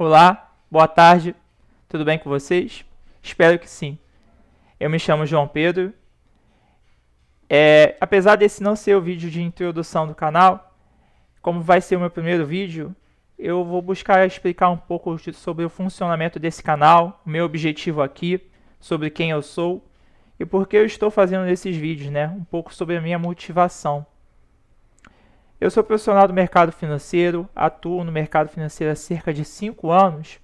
Olá, boa tarde, tudo bem com vocês? Espero que sim. Eu me chamo João Pedro. Apesar desse não ser o vídeo de introdução do canal, como vai ser o meu primeiro vídeo, eu vou buscar explicar um pouco sobre o funcionamento desse canal, o meu objetivo aqui, sobre quem eu sou e por que eu estou fazendo esses vídeos, né? Um pouco sobre a minha motivação. Eu sou profissional do mercado financeiro, atuo no mercado financeiro há cerca de 5 anos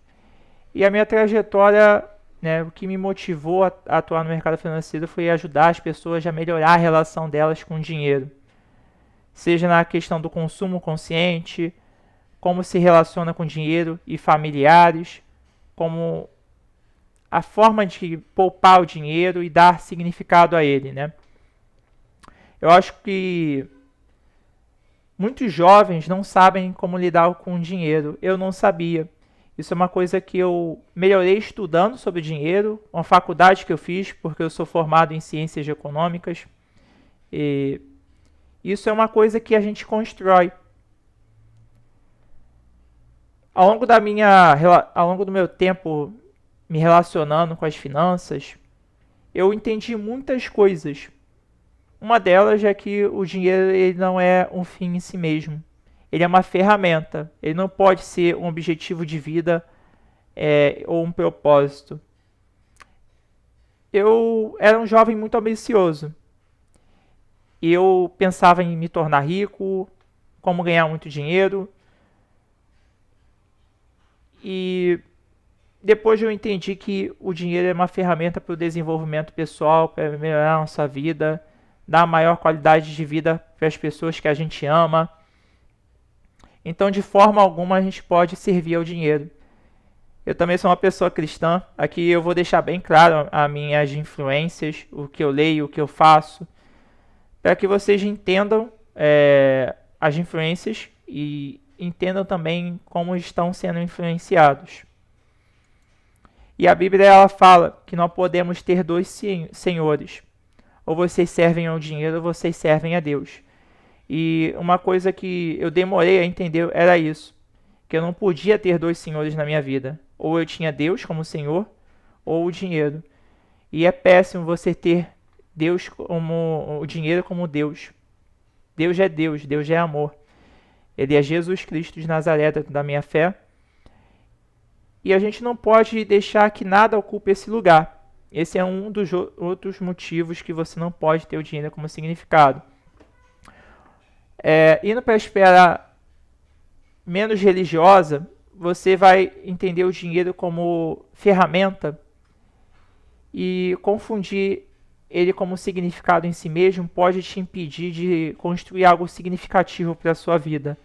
e a minha trajetória, né, o que me motivou a atuar no mercado financeiro foi ajudar as pessoas a melhorar a relação delas com o dinheiro. Seja na questão do consumo consciente, como se relaciona com dinheiro e familiares, como a forma de poupar o dinheiro e dar significado a ele, né? Eu acho que muitos jovens não sabem como lidar com o dinheiro. Eu não sabia. Isso é uma coisa que eu melhorei estudando sobre dinheiro, uma faculdade que eu fiz, porque eu sou formado em ciências econômicas. E isso é uma coisa que a gente constrói. Ao longo do meu tempo me relacionando com as finanças, eu entendi muitas coisas. Uma delas é que o dinheiro ele não é um fim em si mesmo. Ele é uma ferramenta. Ele não pode ser um objetivo de vida ou um propósito. Eu era um jovem muito ambicioso. Eu pensava em me tornar rico, como ganhar muito dinheiro. E depois eu entendi que o dinheiro é uma ferramenta para o desenvolvimento pessoal, para melhorar a nossa vida, dar maior qualidade de vida para as pessoas que a gente ama. Então, de forma alguma, a gente pode servir ao dinheiro. Eu também sou uma pessoa cristã. Aqui eu vou deixar bem claro as minhas influências, o que eu leio, o que eu faço, para que vocês entendam as influências e entendam também como estão sendo influenciados. E a Bíblia ela fala que não podemos ter dois senhores. Ou vocês servem ao dinheiro ou vocês servem a Deus. E uma coisa que eu demorei a entender era isso. Que eu não podia ter dois senhores na minha vida. Ou eu tinha Deus como Senhor, ou o dinheiro. E é péssimo você ter Deus como o dinheiro como Deus. Deus, Deus é amor. Ele é Jesus Cristo de Nazaré da minha fé. E a gente não pode deixar que nada ocupe esse lugar. Esse é um dos outros motivos que você não pode ter o dinheiro como significado. Indo para a esfera menos religiosa, você vai entender o dinheiro como ferramenta e confundir ele como significado em si mesmo pode te impedir de construir algo significativo para a sua vida.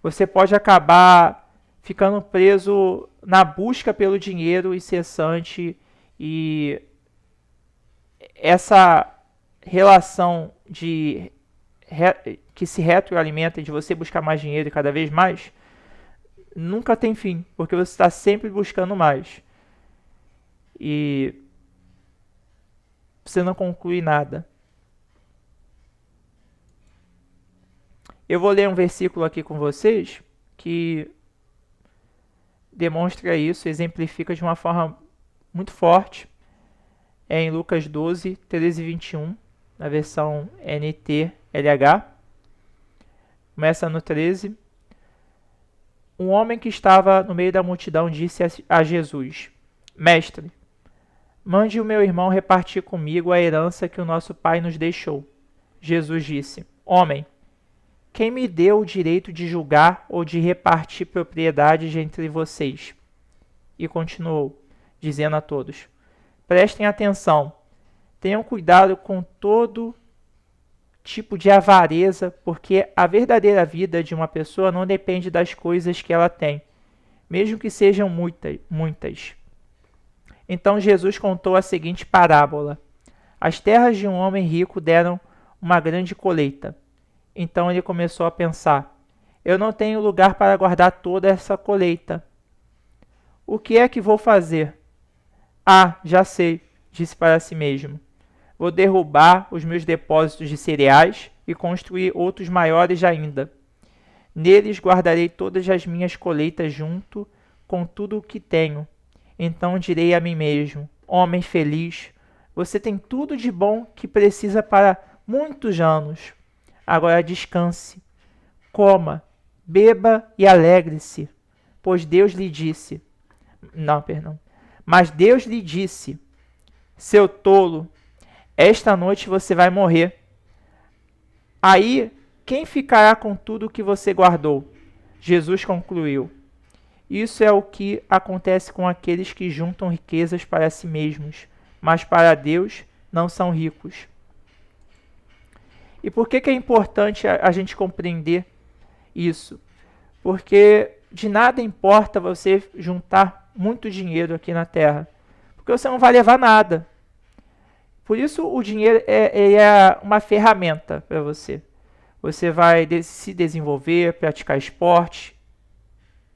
Você pode acabar ficando preso na busca pelo dinheiro incessante e essa relação que se retroalimenta de você buscar mais dinheiro e cada vez mais, nunca tem fim, porque você está sempre buscando mais. E você não conclui nada. Eu vou ler um versículo aqui com vocês que demonstra isso, exemplifica de uma forma muito forte. É em Lucas 12, 13 e 21, na versão NTLH. Começa no 13. Um homem que estava no meio da multidão disse a Jesus: Mestre, mande o meu irmão repartir comigo a herança que o nosso pai nos deixou. Jesus disse: Homem, quem me deu o direito de julgar ou de repartir propriedades entre vocês? E continuou, dizendo a todos: Prestem atenção, tenham cuidado com todo tipo de avareza, porque a verdadeira vida de uma pessoa não depende das coisas que ela tem, mesmo que sejam muitas. Então Jesus contou a seguinte parábola: As terras de um homem rico deram uma grande colheita. Então ele começou a pensar: Eu não tenho lugar para guardar toda essa colheita. O que é que vou fazer? Ah, já sei, disse para si mesmo. Vou derrubar os meus depósitos de cereais e construir outros maiores ainda. Neles guardarei todas as minhas colheitas junto com tudo o que tenho. Então direi a mim mesmo: homem feliz, você tem tudo de bom que precisa para muitos anos. Agora descanse, coma, beba e alegre-se, pois Deus lhe disse. Não, perdão. Mas Deus lhe disse: seu tolo, esta noite você vai morrer. Aí, quem ficará com tudo o que você guardou? Jesus concluiu: isso é o que acontece com aqueles que juntam riquezas para si mesmos, mas para Deus não são ricos. E por que é importante a gente compreender isso? Porque de nada importa você juntar muito dinheiro aqui na Terra, porque você não vai levar nada. Por isso o dinheiro é uma ferramenta para você. Você vai se desenvolver, praticar esporte,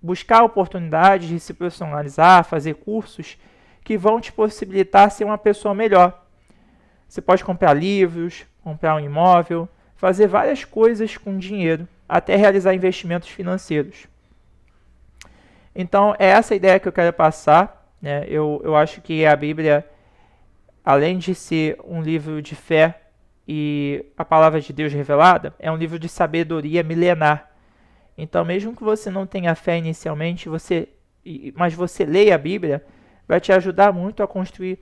buscar oportunidades de se profissionalizar, fazer cursos que vão te possibilitar ser uma pessoa melhor. Você pode comprar livros, comprar um imóvel, fazer várias coisas com dinheiro, até realizar investimentos financeiros. Então, é essa ideia que eu quero passar, né? Eu acho que a Bíblia, além de ser um livro de fé e a palavra de Deus revelada, é um livro de sabedoria milenar. Então, mesmo que você não tenha fé inicialmente, mas você leia a Bíblia, vai te ajudar muito a construir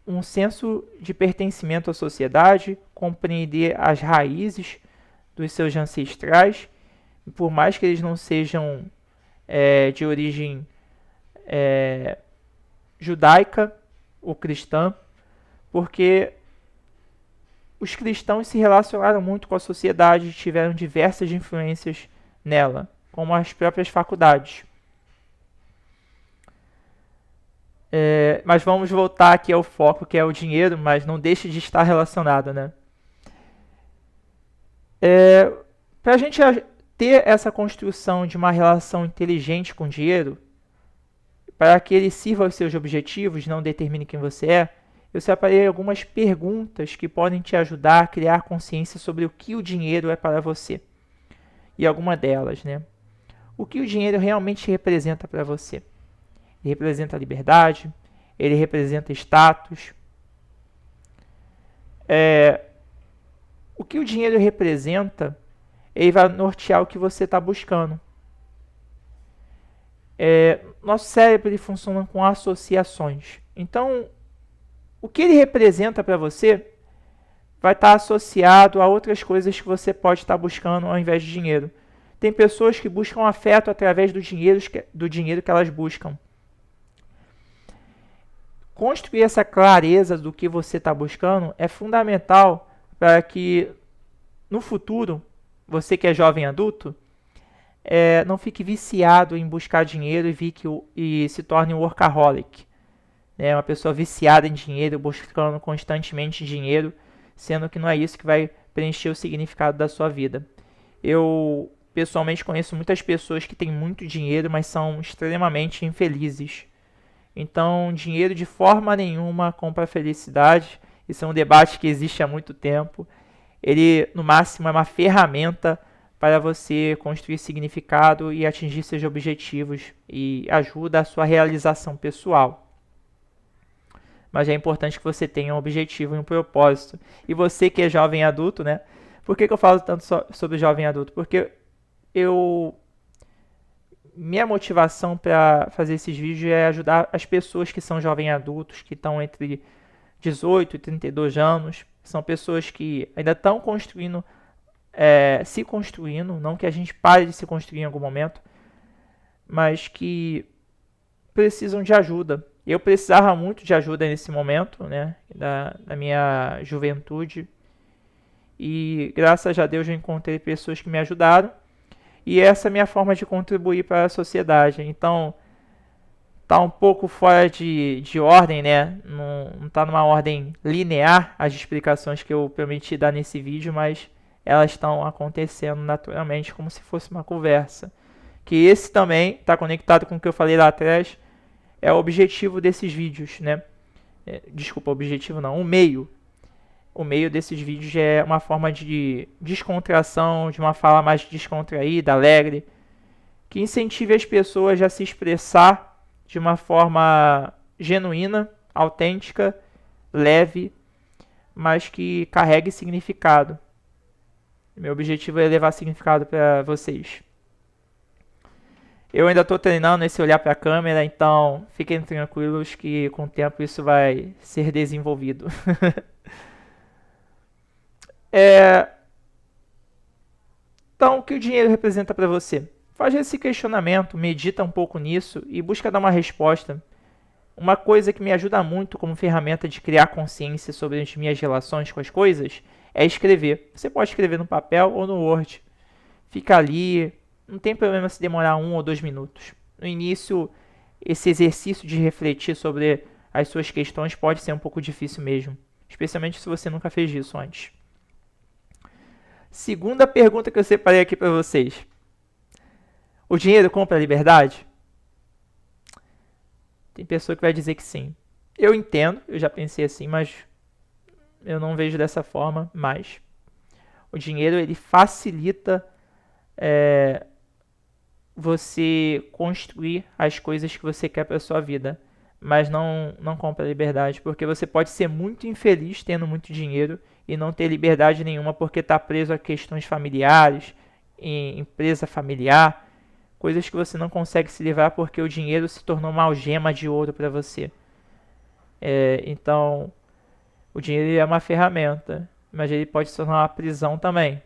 um senso de pertencimento à sociedade, compreender as raízes dos seus ancestrais, por mais que eles não sejam de origem judaica ou cristã, porque os cristãos se relacionaram muito com a sociedade e tiveram diversas influências nela, como as próprias faculdades. Mas vamos voltar aqui ao foco, que é o dinheiro, mas não deixe de estar relacionado, né? Para a gente ter essa construção de uma relação inteligente com o dinheiro, para que ele sirva aos seus objetivos, não determine quem você é, eu separei algumas perguntas que podem te ajudar a criar consciência sobre o que o dinheiro é para você. E alguma delas, né? O que o dinheiro realmente representa para você? Ele representa liberdade, ele representa status. O que o dinheiro representa, ele vai nortear o que você está buscando. Nosso cérebro ele funciona com associações. Então, o que ele representa para você vai estar associado a outras coisas que você pode estar buscando ao invés de dinheiro. Tem pessoas que buscam afeto através do dinheiro que elas buscam. Construir essa clareza do que você está buscando é fundamental para que no futuro, você que é jovem adulto, não fique viciado em buscar dinheiro e se torne um workaholic. Uma pessoa viciada em dinheiro, buscando constantemente dinheiro, sendo que não é isso que vai preencher o significado da sua vida. Eu, pessoalmente, conheço muitas pessoas que têm muito dinheiro, mas são extremamente infelizes. Então, dinheiro de forma nenhuma compra felicidade. Isso é um debate que existe há muito tempo. Ele, no máximo, é uma ferramenta para você construir significado e atingir seus objetivos e ajuda a sua realização pessoal. Mas é importante que você tenha um objetivo e um propósito. E você que é jovem adulto, né? Por que eu falo tanto sobre jovem adulto? Porque minha motivação para fazer esses vídeos é ajudar as pessoas que são jovens adultos, que estão entre 18 e 32 anos. São pessoas que ainda estão se construindo, não que a gente pare de se construir em algum momento, mas que precisam de ajuda. Eu precisava muito de ajuda nesse momento, né, da minha juventude. E graças a Deus eu encontrei pessoas que me ajudaram. E essa é a minha forma de contribuir para a sociedade. Então, está um pouco fora de ordem, né? Não está numa ordem linear as explicações que eu prometi dar nesse vídeo, mas elas estão acontecendo naturalmente, como se fosse uma conversa. Que esse também está conectado com o que eu falei lá atrás, é o objetivo desses vídeos, né? Desculpa, objetivo não, o meio. O meio desses vídeos é uma forma de descontração, de uma fala mais descontraída, alegre, que incentive as pessoas a se expressar de uma forma genuína, autêntica, leve, mas que carregue significado. Meu objetivo é levar significado para vocês. Eu ainda estou treinando esse olhar para a câmera, então fiquem tranquilos que com o tempo isso vai ser desenvolvido. Então, o que o dinheiro representa para você? Faz esse questionamento, medita um pouco nisso e busca dar uma resposta. Uma coisa que me ajuda muito como ferramenta de criar consciência sobre as minhas relações com as coisas é escrever. Você pode escrever no papel ou no Word. Fica ali, não tem problema se demorar 1 ou 2 minutos. No início, esse exercício de refletir sobre as suas questões pode ser um pouco difícil mesmo, especialmente se você nunca fez isso antes. Segunda pergunta que eu separei aqui para vocês. O dinheiro compra a liberdade? Tem pessoa que vai dizer que sim. Eu entendo, eu já pensei assim, mas eu não vejo dessa forma mais. O dinheiro, ele facilita você construir as coisas que você quer para sua vida, mas não compra a liberdade, porque você pode ser muito infeliz tendo muito dinheiro e não ter liberdade nenhuma porque está preso a questões familiares, em empresa familiar, coisas que você não consegue se livrar porque o dinheiro se tornou uma algema de ouro para você. Então, o dinheiro é uma ferramenta, mas ele pode se tornar uma prisão também.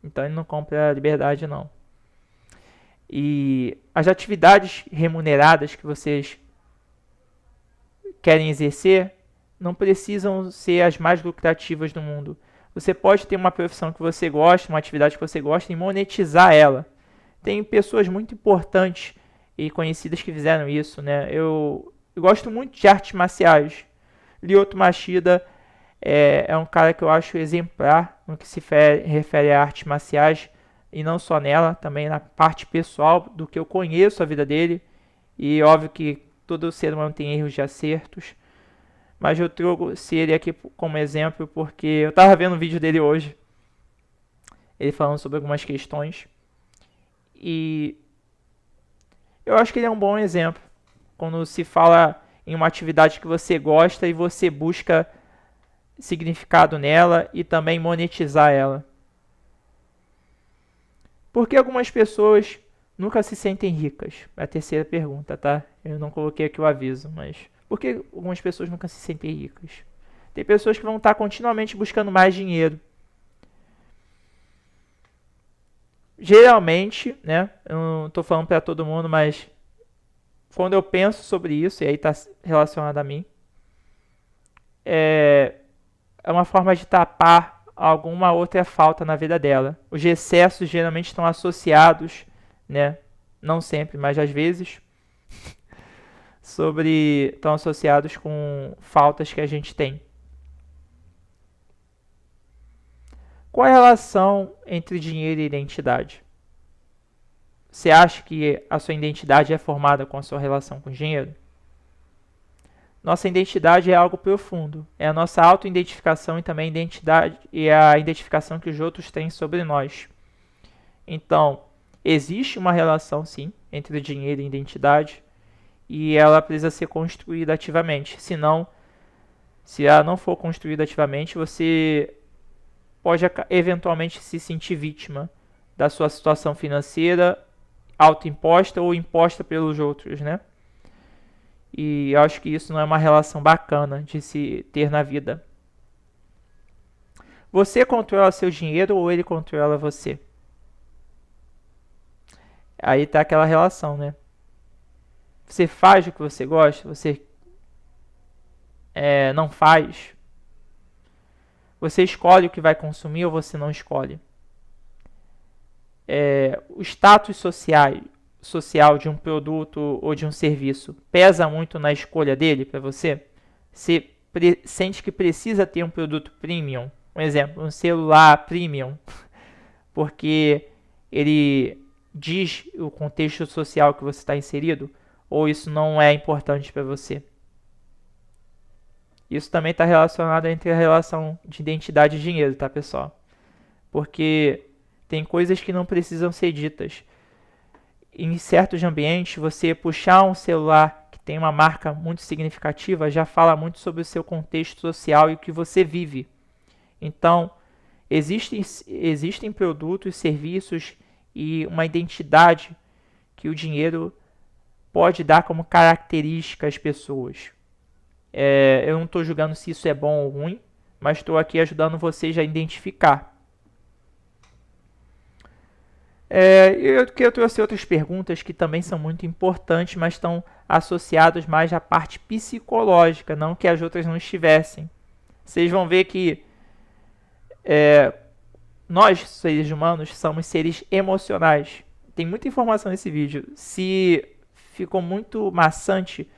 Então, ele não compra a liberdade, não. E as atividades remuneradas que vocês querem exercer não precisam ser as mais lucrativas do mundo. Você pode ter uma profissão que você gosta, uma atividade que você gosta e monetizar ela. Tem pessoas muito importantes e conhecidas que fizeram isso, né? Eu gosto muito de artes marciais. Lyoto Machida é um cara que eu acho exemplar no que se refere a artes marciais, e não só nela, também na parte pessoal do que eu conheço a vida dele. E óbvio que todo ser humano tem erros e acertos, mas eu trouxe ele aqui como exemplo porque eu estava vendo um vídeo dele hoje, ele falando sobre algumas questões, e eu acho que ele é um bom exemplo quando se fala em uma atividade que você gosta e você busca significado nela e também monetizar ela. Por que algumas pessoas nunca se sentem ricas? É a terceira pergunta, tá? Eu não coloquei aqui o aviso, mas por que algumas pessoas nunca se sentem ricas? Tem pessoas que vão estar continuamente buscando mais dinheiro. Geralmente, né? Eu não estou falando para todo mundo, mas quando eu penso sobre isso, e aí está relacionado a mim, é uma forma de tapar alguma outra falta na vida dela. Os excessos geralmente estão associados, né? Não sempre, mas às vezes, estão associados com faltas que a gente tem. Qual é a relação entre dinheiro e identidade? Você acha que a sua identidade é formada com a sua relação com o dinheiro? Nossa identidade é algo profundo. É a nossa auto-identificação e também a identidade e a identificação que os outros têm sobre nós. Então, existe uma relação, sim, entre dinheiro e identidade, e ela precisa ser construída ativamente. Senão, se ela não for construída ativamente, você pode eventualmente se sentir vítima da sua situação financeira autoimposta ou imposta pelos outros, né? E eu acho que isso não é uma relação bacana de se ter na vida. Você controla seu dinheiro ou ele controla você? Aí tá aquela relação, né? Você faz o que você gosta? Você não faz? Você escolhe o que vai consumir ou você não escolhe? O status social de um produto ou de um serviço pesa muito na escolha dele para você? Você sente que precisa ter um produto premium, um exemplo, um celular premium, porque ele diz o contexto social que você está inserido, ou isso não é importante para você? Isso também está relacionado entre a relação de identidade e dinheiro, tá, pessoal? Porque tem coisas que não precisam ser ditas. em certos ambientes, você puxar um celular que tem uma marca muito significativa já fala muito sobre o seu contexto social e o que você vive. Então, existem produtos, serviços e uma identidade que o dinheiro pode dar como característica às pessoas. Eu não estou julgando se isso é bom ou ruim, mas estou aqui ajudando vocês a identificar. Eu trouxe outras perguntas que também são muito importantes, mas estão associadas mais à parte psicológica, não que as outras não estivessem. Vocês vão ver que nós, seres humanos, somos seres emocionais. Tem muita informação nesse vídeo. Se ficou muito maçante,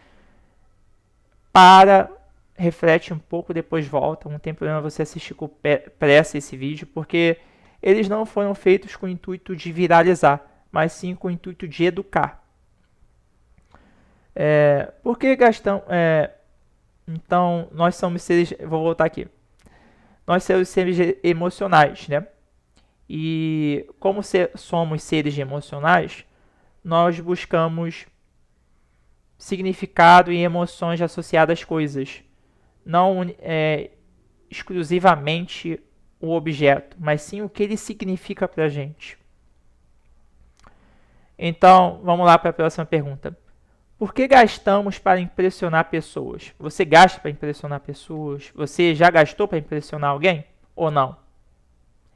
reflete um pouco, depois volta. Não tem problema você assistir com pressa esse vídeo, porque eles não foram feitos com o intuito de viralizar, mas sim com o intuito de educar. Por que gastamos... então, nós somos seres... Vou voltar aqui. Nós somos seres emocionais, né? E como somos seres emocionais, nós buscamos significado e emoções associadas às coisas. Não exclusivamente o objeto, mas sim o que ele significa para a gente. Então, vamos lá para a próxima pergunta. Por que gastamos para impressionar pessoas? Você gasta para impressionar pessoas? Você já gastou para impressionar alguém ou não?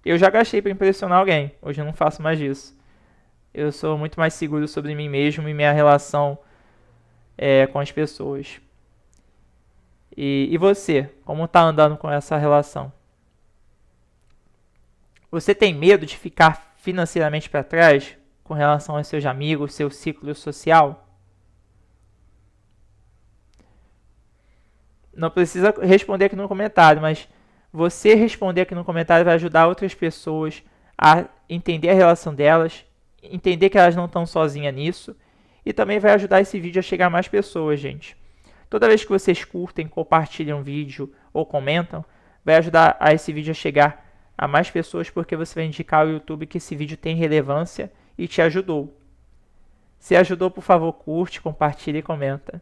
Eu já gastei para impressionar alguém. Hoje eu não faço mais isso. Eu sou muito mais seguro sobre mim mesmo e minha relação com as pessoas. E você? Como está andando com essa relação? Você tem medo de ficar financeiramente para trás com relação aos seus amigos, seu ciclo social? Não precisa responder aqui no comentário, mas você responder aqui no comentário vai ajudar outras pessoas a entender a relação delas, entender que elas não estão sozinhas nisso, e também vai ajudar esse vídeo a chegar a mais pessoas, gente. Toda vez que vocês curtem, compartilham o vídeo ou comentam, vai ajudar a esse vídeo a chegar a mais pessoas, porque você vai indicar ao YouTube que esse vídeo tem relevância e te ajudou. Se ajudou, por favor, curte, compartilha e comenta.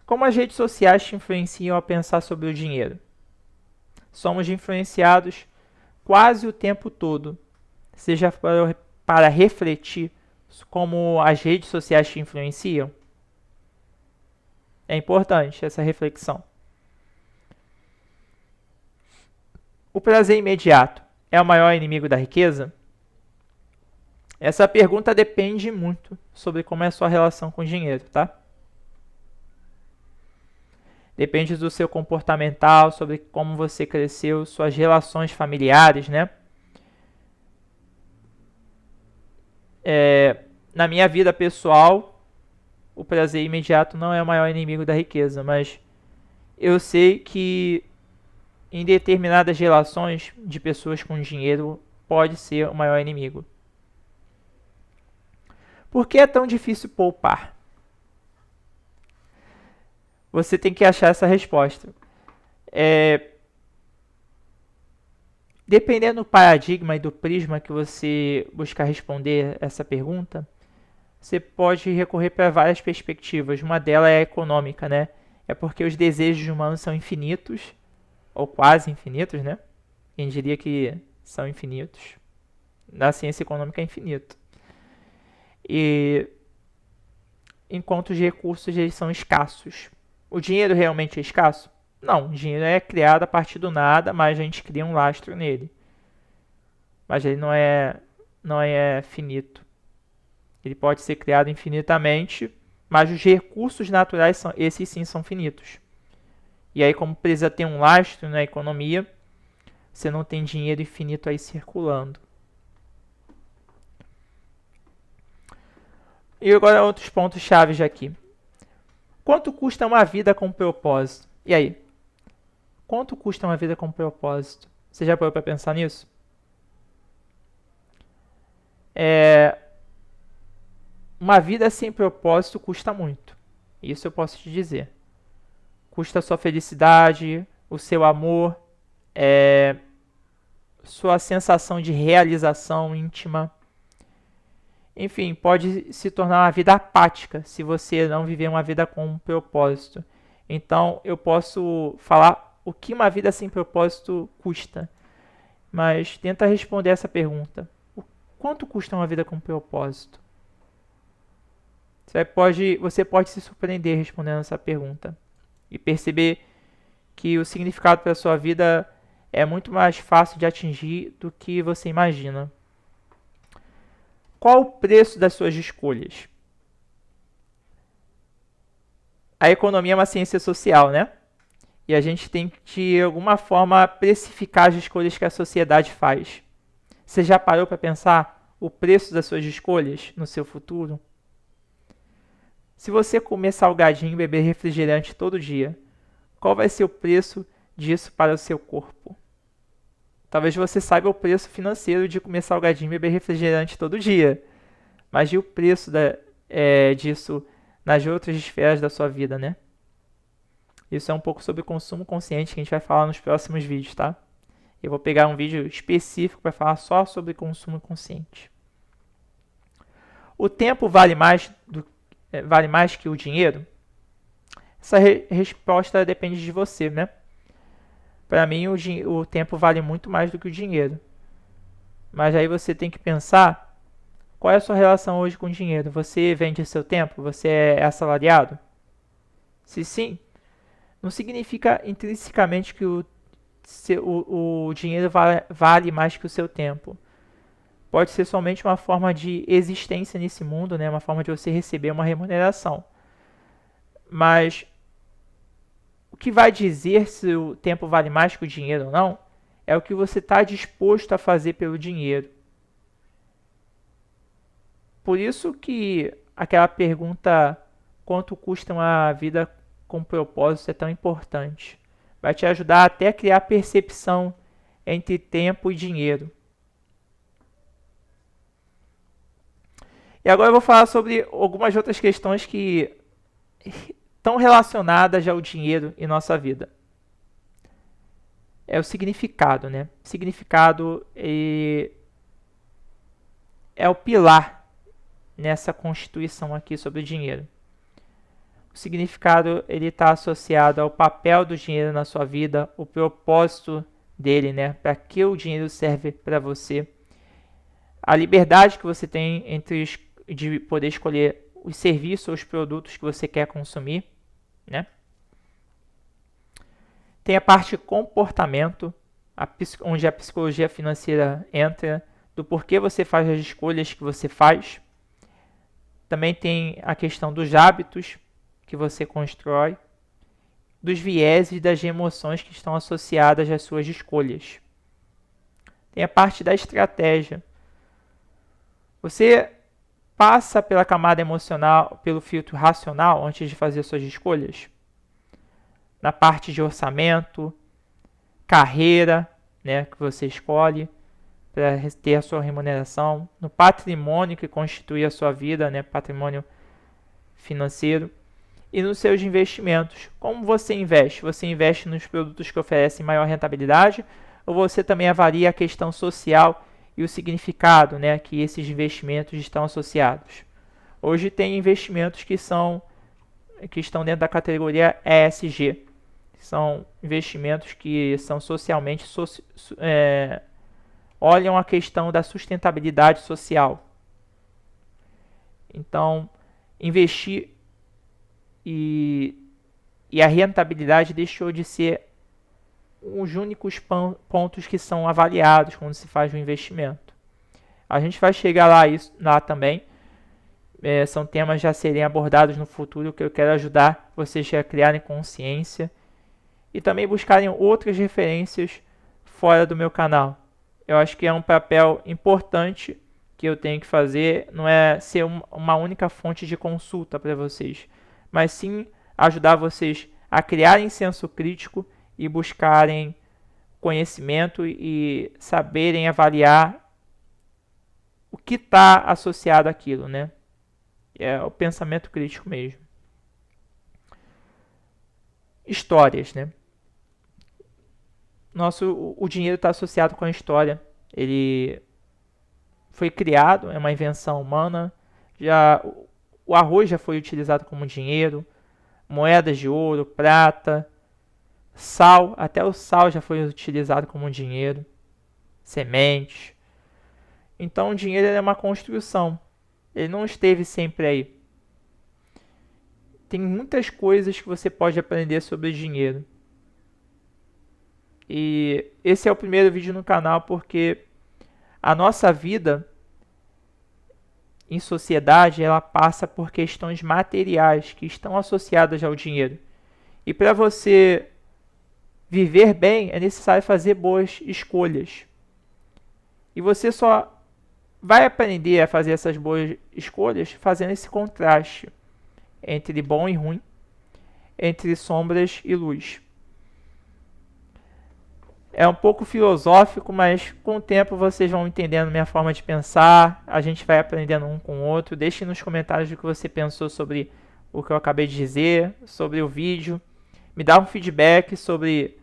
Como as redes sociais te influenciam a pensar sobre o dinheiro? Somos influenciados quase o tempo todo, seja para refletir como as redes sociais te influenciam. É importante essa reflexão. O prazer imediato é o maior inimigo da riqueza? Essa pergunta depende muito sobre como é a sua relação com o dinheiro, tá? Depende do seu comportamental, sobre como você cresceu, suas relações familiares, né? Na minha vida pessoal, o prazer imediato não é o maior inimigo da riqueza, mas eu sei que em determinadas relações de pessoas com dinheiro pode ser o maior inimigo. Por que é tão difícil poupar? Você tem que achar essa resposta. Dependendo do paradigma e do prisma que você buscar responder essa pergunta, você pode recorrer para várias perspectivas. Uma delas é a econômica, né? É porque os desejos humanos são infinitos, ou quase infinitos, né? Quem diria que são infinitos? Na ciência econômica é infinito. E enquanto os recursos eles são escassos. O dinheiro realmente é escasso? Não, o dinheiro é criado a partir do nada, mas a gente cria um lastro nele. Mas ele não é finito. Ele pode ser criado infinitamente, mas os recursos naturais, esses sim, são finitos. E aí, como precisa ter um lastro na economia, você não tem dinheiro infinito aí circulando. E agora outros pontos chaves aqui. Quanto custa uma vida com propósito? E aí? Quanto custa uma vida com propósito? Você já parou para pensar nisso? Uma vida sem propósito custa muito. Isso eu posso te dizer. Custa a sua felicidade, o seu amor, sua sensação de realização íntima. Enfim, pode se tornar uma vida apática se você não viver uma vida com um propósito. Então, eu posso falar o que uma vida sem propósito custa, mas tenta responder essa pergunta. Quanto custa uma vida com propósito? Você pode se surpreender respondendo essa pergunta e perceber que o significado para a sua vida é muito mais fácil de atingir do que você imagina. Qual o preço das suas escolhas? A economia é uma ciência social, né? E a gente tem que, de alguma forma, precificar as escolhas que a sociedade faz. Você já parou para pensar o preço das suas escolhas no seu futuro? Se você comer salgadinho e beber refrigerante todo dia, qual vai ser o preço disso para o seu corpo? Talvez você saiba o preço financeiro de comer salgadinho e beber refrigerante todo dia, mas e o preço disso nas outras esferas da sua vida, né? Isso é um pouco sobre consumo consciente que a gente vai falar nos próximos vídeos, tá? Eu vou pegar um vídeo específico para falar só sobre consumo consciente. O tempo vale mais que o dinheiro? Essa resposta depende de você, né? Para mim, o tempo vale muito mais do que o dinheiro. Mas aí você tem que pensar qual é a sua relação hoje com o dinheiro. Você vende seu tempo? Você é assalariado? Se sim, não significa intrinsecamente que o dinheiro vale mais que o seu tempo. Pode ser somente uma forma de existência nesse mundo, né? Uma forma de você receber uma remuneração. Mas o que vai dizer se o tempo vale mais que o dinheiro ou não é o que você está disposto a fazer pelo dinheiro. Por isso que aquela pergunta, quanto custa uma vida com propósito, é tão importante. Vai te ajudar até a criar percepção entre tempo e dinheiro. E agora eu vou falar sobre algumas outras questões que estão relacionadas ao dinheiro em nossa vida. É o significado, né? Significado é o pilar nessa constituição aqui sobre o dinheiro. O significado ele está associado ao papel do dinheiro na sua vida, o propósito dele, né? Para que o dinheiro serve para você, a liberdade que você tem de poder escolher os serviços ou os produtos que você quer consumir, né? Tem a parte comportamento, onde a psicologia financeira entra, do porquê você faz as escolhas que você faz. Também tem a questão dos hábitos que você constrói, dos vieses e das emoções que estão associadas às suas escolhas. Tem a parte da estratégia. Você passa pela camada emocional, pelo filtro racional antes de fazer suas escolhas. Na parte de orçamento, carreira, né, que você escolhe para ter a sua remuneração, no patrimônio que constitui a sua vida, né, patrimônio financeiro, e nos seus investimentos. Como você investe? Você investe nos produtos que oferecem maior rentabilidade ou você também avalia a questão social e o significado, né, que esses investimentos estão associados? Hoje tem investimentos que estão dentro da categoria ESG. São investimentos que são socialmente olham a questão da sustentabilidade social. Então, investir e a rentabilidade deixou de ser os únicos pontos que são avaliados quando se faz um investimento. A gente vai chegar lá também. São temas já serem abordados no futuro que eu quero ajudar vocês a criarem consciência e também buscarem outras referências fora do meu canal. Eu acho que é um papel importante que eu tenho que fazer, não é ser uma única fonte de consulta para vocês, mas sim ajudar vocês a criarem senso crítico e buscarem conhecimento e saberem avaliar o que está associado àquilo, né? É o pensamento crítico mesmo. Histórias, né? o dinheiro está associado com a história. Ele foi criado, é uma invenção humana. O arroz já foi utilizado como dinheiro, moedas de ouro, prata, sal, até o sal já foi utilizado como dinheiro, sementes. Então o dinheiro é uma construção, ele não esteve sempre aí. Tem muitas coisas que você pode aprender sobre dinheiro. E esse é o primeiro vídeo no canal porque a nossa vida em sociedade ela passa por questões materiais que estão associadas ao dinheiro. E para você viver bem é necessário fazer boas escolhas. E você só vai aprender a fazer essas boas escolhas fazendo esse contraste entre bom e ruim, entre sombras e luz. É um pouco filosófico, mas com o tempo vocês vão entendendo minha forma de pensar, a gente vai aprendendo um com o outro. Deixe nos comentários o que você pensou sobre o que eu acabei de dizer, sobre o vídeo. Me dá um feedback sobre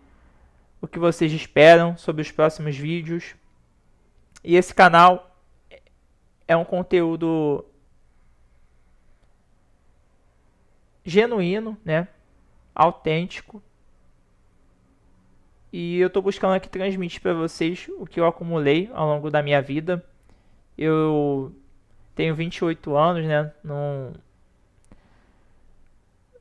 o que vocês esperam sobre os próximos vídeos. E esse canal é um conteúdo genuíno, né? Autêntico. E eu estou buscando aqui transmitir para vocês o que eu acumulei ao longo da minha vida. Eu tenho 28 anos, né?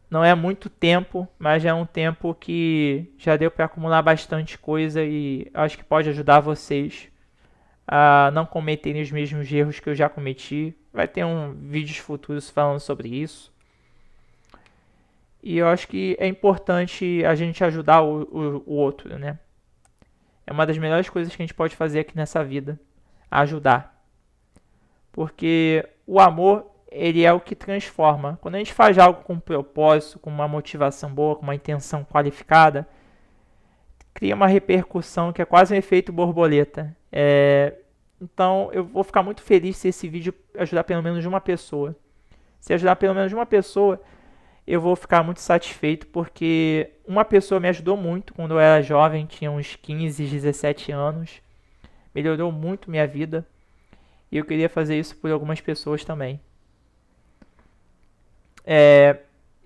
Não é muito tempo, mas é um tempo que já deu para acumular bastante coisa e acho que pode ajudar vocês a não cometerem os mesmos erros que eu já cometi. Vai ter vídeos futuros falando sobre isso. E eu acho que é importante a gente ajudar o outro, né? É uma das melhores coisas que a gente pode fazer aqui nessa vida, ajudar. Porque o amor, ele é o que transforma. Quando a gente faz algo com um propósito, com uma motivação boa, com uma intenção qualificada, cria uma repercussão que é quase um efeito borboleta. Então eu vou ficar muito feliz se esse vídeo ajudar pelo menos uma pessoa. Se ajudar pelo menos uma pessoa, eu vou ficar muito satisfeito, porque uma pessoa me ajudou muito quando eu era jovem, tinha uns 15, 17 anos. Melhorou muito minha vida. E eu queria fazer isso por algumas pessoas também.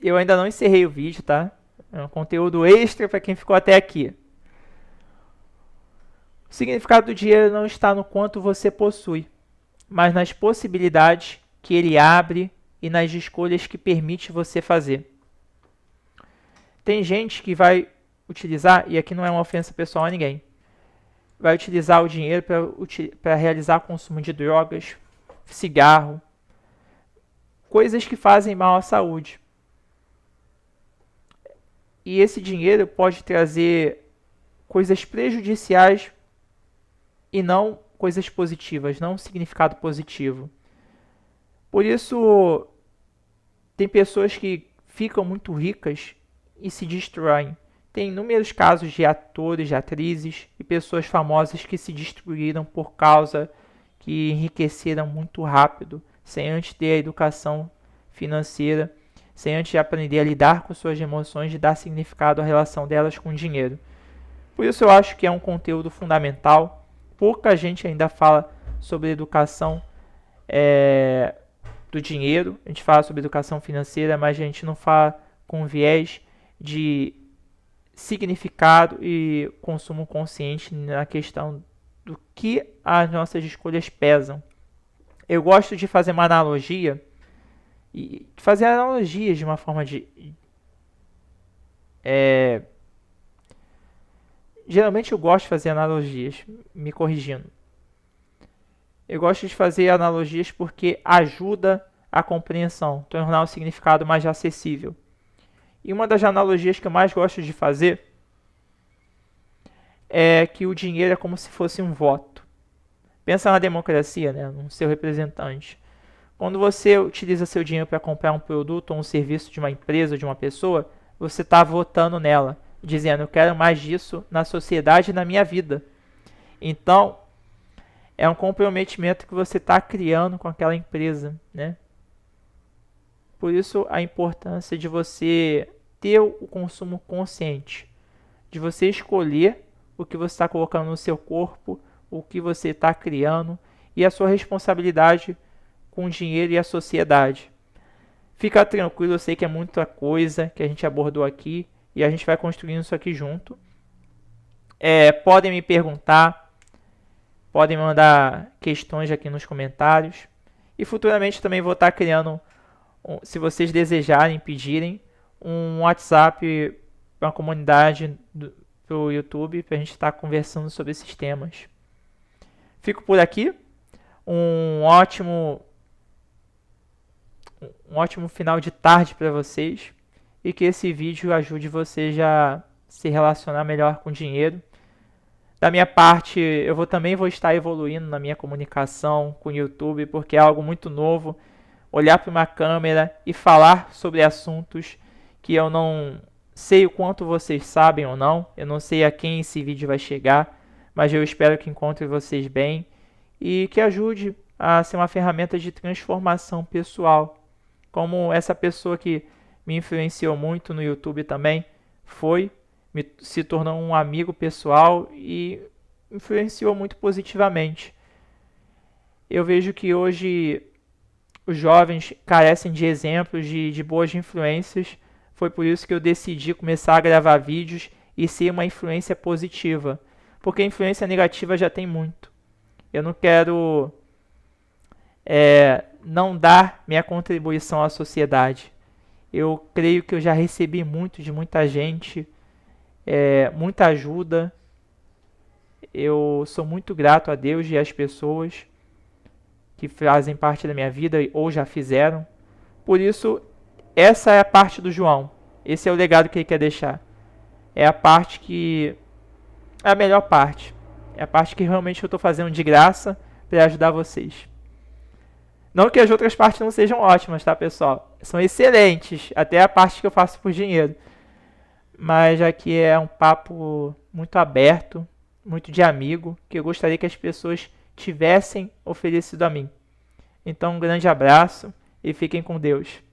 Eu ainda não encerrei o vídeo, tá? É um conteúdo extra para quem ficou até aqui. O significado do dinheiro não está no quanto você possui, mas nas possibilidades que ele abre e nas escolhas que permite você fazer. Tem gente que vai utilizar, e aqui não é uma ofensa pessoal a ninguém, vai utilizar o dinheiro para realizar consumo de drogas, cigarro, coisas que fazem mal à saúde. E esse dinheiro pode trazer coisas prejudiciais e não coisas positivas, não um significado positivo. Por isso, tem pessoas que ficam muito ricas e se destroem. Tem inúmeros casos de atores, de atrizes e pessoas famosas que se destruíram por causa que enriqueceram muito rápido, sem antes ter a educação financeira, sem antes aprender a lidar com suas emoções e dar significado à relação delas com o dinheiro. Por isso eu acho que é um conteúdo fundamental. Pouca gente ainda fala sobre educação do dinheiro. A gente fala sobre educação financeira, mas a gente não fala com viés de significado e consumo consciente na questão do que as nossas escolhas pesam. Eu gosto de fazer uma analogia e fazer analogias de uma forma geralmente eu gosto de fazer analogias, me corrigindo. Eu gosto de fazer analogias porque ajuda a compreensão, tornar o significado mais acessível. E uma das analogias que eu mais gosto de fazer é que o dinheiro é como se fosse um voto. Pensa na democracia, né, no seu representante. Quando você utiliza seu dinheiro para comprar um produto ou um serviço de uma empresa ou de uma pessoa, você está votando nela, dizendo, eu quero mais disso na sociedade e na minha vida. Então, é um comprometimento que você está criando com aquela empresa, né? Por isso, a importância de você ter o consumo consciente, de você escolher o que você está colocando no seu corpo, o que você está criando e a sua responsabilidade com o dinheiro e a sociedade. Fica tranquilo, eu sei que é muita coisa que a gente abordou aqui e a gente vai construindo isso aqui junto. Podem me perguntar, podem mandar questões aqui nos comentários. E futuramente também vou estar criando, se vocês desejarem, pedirem, um WhatsApp para uma comunidade do YouTube, para a gente estar conversando sobre esses temas. Fico por aqui. Um ótimo final de tarde para vocês. E que esse vídeo ajude vocês a se relacionar melhor com o dinheiro. Da minha parte, eu também vou estar evoluindo na minha comunicação com o YouTube, porque é algo muito novo. Olhar para uma câmera e falar sobre assuntos que eu não sei o quanto vocês sabem ou não. Eu não sei a quem esse vídeo vai chegar, mas eu espero que encontre vocês bem e que ajude a ser uma ferramenta de transformação pessoal. Como essa pessoa que me influenciou muito no YouTube também se tornou um amigo pessoal e influenciou muito positivamente. Eu vejo que hoje os jovens carecem de exemplos de boas influências. Foi por isso que eu decidi começar a gravar vídeos e ser uma influência positiva. Porque influência negativa já tem muito. Eu não quero não dar minha contribuição à sociedade. Eu creio que eu já recebi muito de muita gente, muita ajuda. Eu sou muito grato a Deus e às pessoas que fazem parte da minha vida ou já fizeram. Por isso, essa é a parte do João. Esse é o legado que ele quer deixar. É a parte que é a melhor parte. É a parte que realmente eu estou fazendo de graça para ajudar vocês. Não que as outras partes não sejam ótimas, tá, pessoal? São excelentes, até a parte que eu faço por dinheiro. Mas aqui é um papo muito aberto, muito de amigo, que eu gostaria que as pessoas tivessem oferecido a mim. Então, um grande abraço e fiquem com Deus.